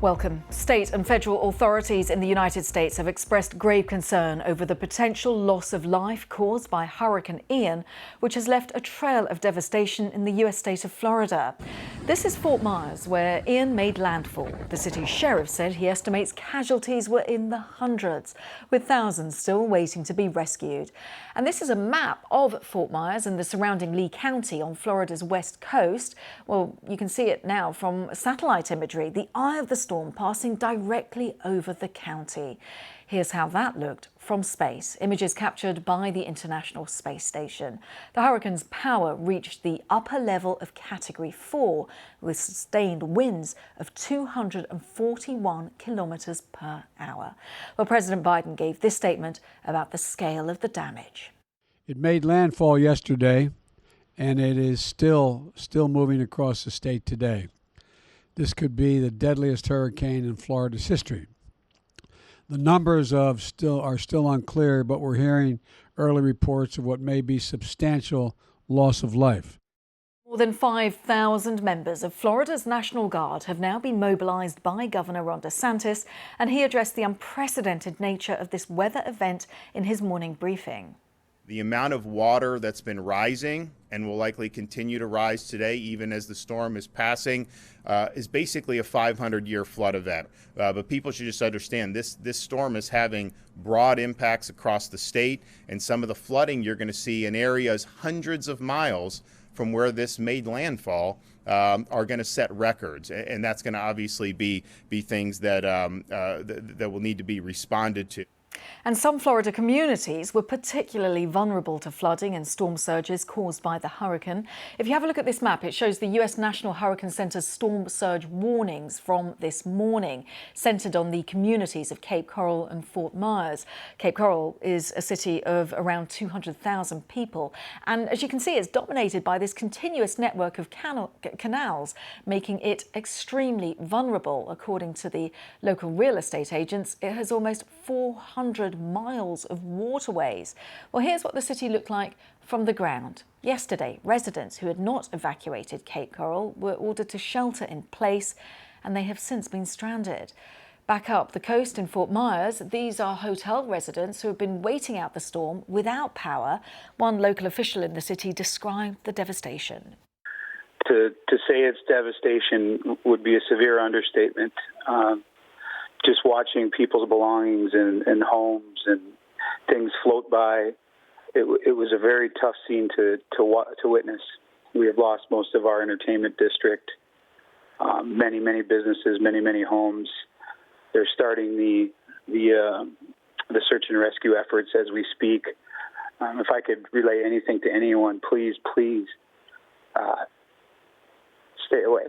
Welcome. State and federal authorities in the United States have expressed grave concern over the potential loss of life caused by Hurricane Ian, which has left a trail of devastation in the U.S. state of Florida. This is Fort Myers, where Ian made landfall. The city's sheriff said he estimates casualties were in the hundreds, with thousands still waiting to be rescued. And this is a map of Fort Myers and the surrounding Lee County on Florida's west coast. Well, you can see it now from satellite imagery. The eye of the storm passing directly over the county. Here's how that looked from space. Images captured by the International Space Station. The hurricane's power reached the upper level of Category 4 with sustained winds of 241 kilometers per hour. Well, President Biden gave this statement about the scale of the damage. It made landfall yesterday, and it is still moving across the state today. This could be the deadliest hurricane in Florida's history. The numbers are still unclear, but we're hearing early reports of what may be substantial loss of life. More than 5,000 members of Florida's National Guard have now been mobilized by Governor Ron DeSantis, and he addressed the unprecedented nature of this weather event in his morning briefing. The amount of water that's been rising and will likely continue to rise today, even as the storm is passing, is basically a 500-year flood event. But people should just understand this storm is having broad impacts across the state, and some of the flooding you're going to see in areas hundreds of miles from where this made landfall are going to set records, and that's going to obviously be things that that will need to be responded to. And some Florida communities were particularly vulnerable to flooding and storm surges caused by the hurricane. If you have a look at this map, it shows the U.S. National Hurricane Center's storm surge warnings from this morning, centered on the communities of Cape Coral and Fort Myers. Cape Coral is a city of around 200,000 people. And as you can see, it's dominated by this continuous network of canals, making it extremely vulnerable. According to the local real estate agents, it has almost 400 miles of waterways. Well, here's what the city looked like from the ground. Yesterday, residents who had not evacuated Cape Coral were ordered to shelter in place, and they have since been stranded. Back up the coast in Fort Myers, these are hotel residents who have been waiting out the storm without power. One local official in the city described the devastation. To say it's devastation would be a severe understatement. Just watching people's belongings and homes and things float by, it was a very tough scene to witness. We have lost most of our entertainment district, many businesses, many homes. They're starting the search and rescue efforts as we speak. If I could relay anything to anyone, please stay away.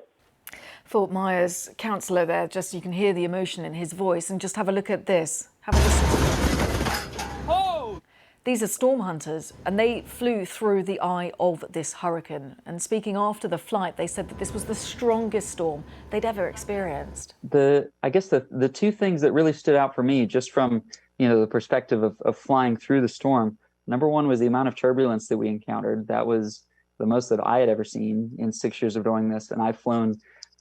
Fort Myers councillor there, just you can hear the emotion in his voice, and just have a look at this. Have a listen. Oh! These are storm hunters, and they flew through the eye of this hurricane. And speaking after the flight, they said that this was the strongest storm they'd ever experienced. I guess the two things that really stood out for me, just from the perspective of flying through the storm, number one was the amount of turbulence that we encountered. That was the most that I had ever seen in 6 years of doing this, and I've flown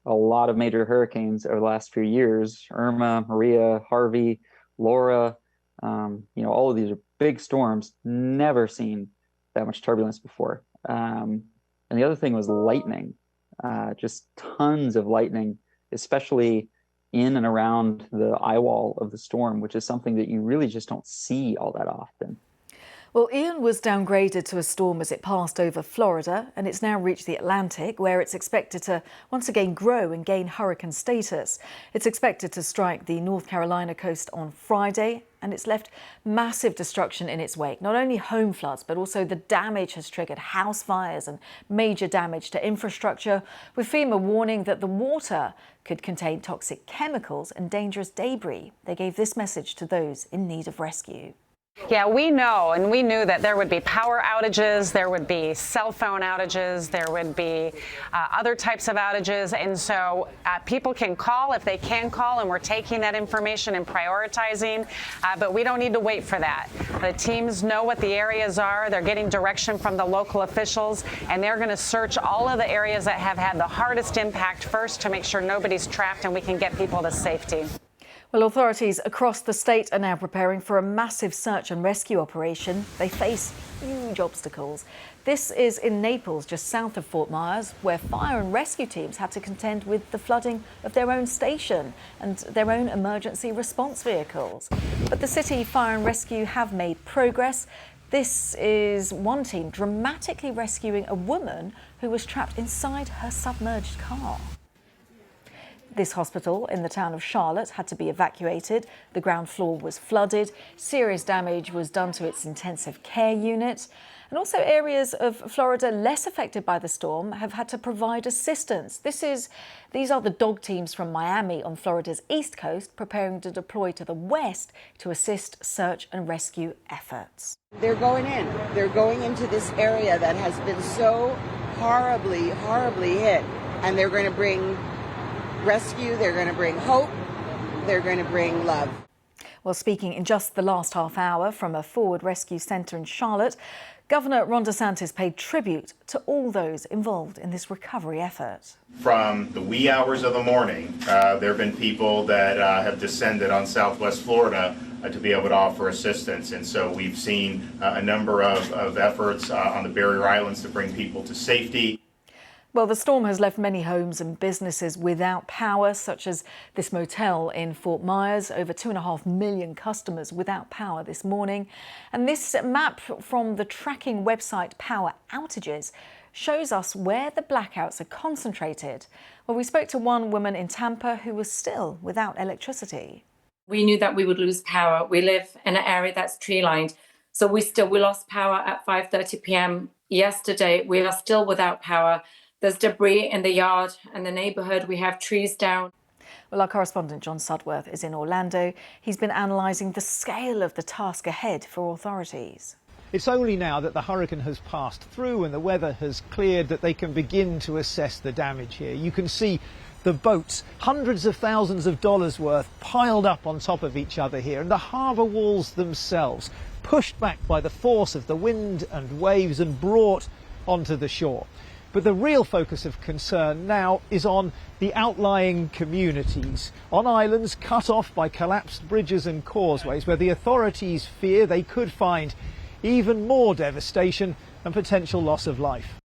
a lot of major hurricanes over the last few years: Irma, Maria, Harvey, Laura. All of these are big storms. Never seen that much turbulence before. And the other thing was lightning. Just tons of lightning, especially in and around the eye wall of the storm, which is something that you really just don't see all that often. Well, Ian was downgraded to a storm as it passed over Florida, and it's now reached the Atlantic, where it's expected to once again grow and gain hurricane status. It's expected to strike the North Carolina coast on Friday, and it's left massive destruction in its wake. Not only home floods, but also the damage has triggered house fires and major damage to infrastructure, with FEMA warning that the water could contain toxic chemicals and dangerous debris. They gave this message to those in need of rescue. Yeah, we know, and we knew that there would be power outages, there would be cell phone outages, there would be other types of outages, and so people can call if they can call, and we're taking that information and prioritizing, but we don't need to wait for that. The teams know what the areas are, they're getting direction from the local officials, and they're going to search all of the areas that have had the hardest impact first to make sure nobody's trapped and we can get people to safety. Well, authorities across the state are now preparing for a massive search and rescue operation. They face huge obstacles. This is in Naples, just south of Fort Myers, where fire and rescue teams had to contend with the flooding of their own station and their own emergency response vehicles. But the city fire and rescue have made progress. This is one team dramatically rescuing a woman who was trapped inside her submerged car. This hospital in the town of Charlotte had to be evacuated. The ground floor was flooded. Serious damage was done to its intensive care unit. And also areas of Florida less affected by the storm have had to provide assistance. These are the dog teams from Miami on Florida's east coast preparing to deploy to the west to assist search and rescue efforts. They're going in. They're going into this area that has been so horribly, horribly hit. And they're going to bring rescue, they're going to bring hope, they're going to bring love. Well, speaking in just the last half hour from a forward rescue centre in Charlotte, Governor Ron DeSantis paid tribute to all those involved in this recovery effort. From the wee hours of the morning, there have been people that have descended on Southwest Florida to be able to offer assistance. And so we've seen a number of efforts on the barrier islands to bring people to safety. Well, the storm has left many homes and businesses without power, such as this motel in Fort Myers. Over 2.5 million customers without power this morning. And this map from the tracking website Power Outages shows us where the blackouts are concentrated. Well, we spoke to one woman in Tampa who was still without electricity. We knew that we would lose power. We live in an area that's tree-lined. So we lost power at 5:30 p.m. yesterday. We are still without power. There's debris in the yard and the neighbourhood. We have trees down. Well, our correspondent John Sudworth is in Orlando. He's been analysing the scale of the task ahead for authorities. It's only now that the hurricane has passed through and the weather has cleared that they can begin to assess the damage here. You can see the boats, hundreds of thousands of dollars worth, piled up on top of each other here, and the harbour walls themselves pushed back by the force of the wind and waves and brought onto the shore. But the real focus of concern now is on the outlying communities, on islands cut off by collapsed bridges and causeways, where the authorities fear they could find even more devastation and potential loss of life.